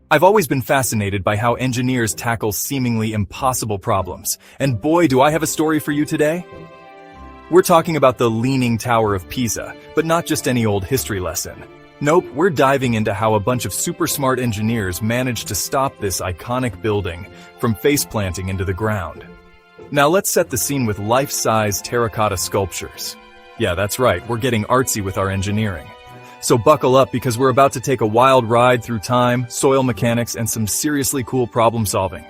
I've always been fascinated by how engineers tackle seemingly impossible problems, and boy, do I have a story for you today. We're talking about the Leaning Tower of Pisa, but not just any old history lesson. Nope, we're diving into how a bunch of super smart engineers managed to stop this iconic building from face-planting into the ground. Now let's set the scene with life-size terracotta sculptures. Yeah, that's right, we're getting artsy with our engineering. So buckle up because we're about to take a wild ride through time, soil mechanics, and some seriously cool problem solving.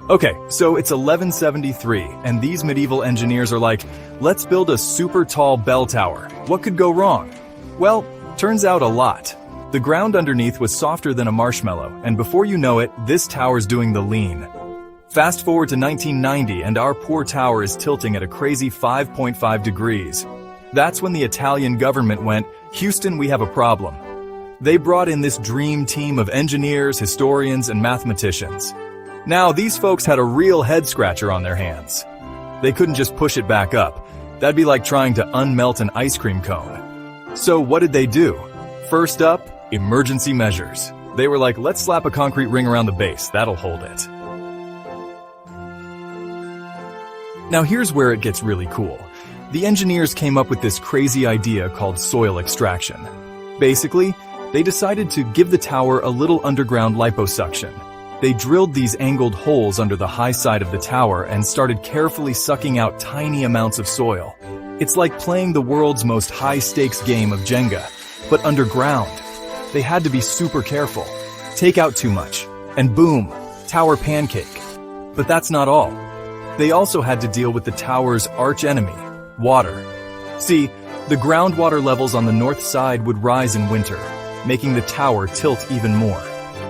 Okay, so it's 1173, and these medieval engineers are like, let's build a super tall bell tower. What could go wrong? Well, turns out a lot. The ground underneath was softer than a marshmallow, and before you know it, this tower's doing the lean. Fast forward to 1990, and our poor tower is tilting at a crazy 5.5 degrees. That's when the Italian government went, Houston, we have a problem. They brought in this dream team of engineers, historians, and mathematicians. Now, these folks had a real head-scratcher on their hands. They couldn't just push it back up. That'd be like trying to unmelt an ice cream cone. So what did they do? First up, emergency measures. They were like, let's slap a concrete ring around the base. That'll hold it. Now here's where it gets really cool. The engineers came up with this crazy idea called soil extraction. Basically, they decided to give the tower a little underground liposuction. They drilled these angled holes under the high side of the tower and started carefully sucking out tiny amounts of soil. It's like playing the world's most high-stakes game of Jenga, but underground. They had to be super careful. Take out too much, and boom, tower pancake. But that's not all. They also had to deal with the tower's arch-enemy, water. See, the groundwater levels on the north side would rise in winter, making the tower tilt even more.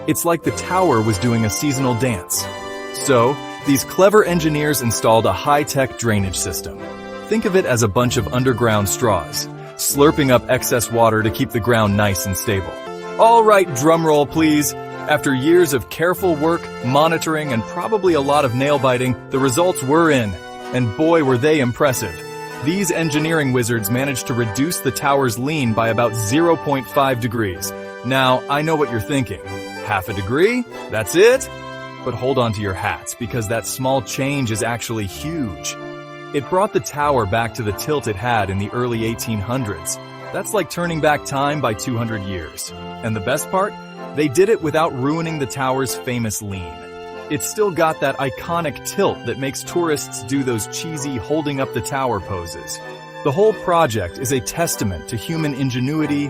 It's like the tower was doing a seasonal dance. So, these clever engineers installed a high-tech drainage system. Think of it as a bunch of underground straws, slurping up excess water to keep the ground nice and stable. All right, drumroll please. After years of careful work, monitoring, and probably a lot of nail-biting, the results were in. And boy, were they impressive. These engineering wizards managed to reduce the tower's lean by about 0.5 degrees. Now, I know what you're thinking. Half a degree? That's it? But hold on to your hats, because that small change is actually huge. It brought the tower back to the tilt it had in the early 1800s. That's like turning back time by 200 years. And the best part? They did it without ruining the tower's famous lean. It's still got that iconic tilt that makes tourists do those cheesy holding up the tower poses. The whole project is a testament to human ingenuity,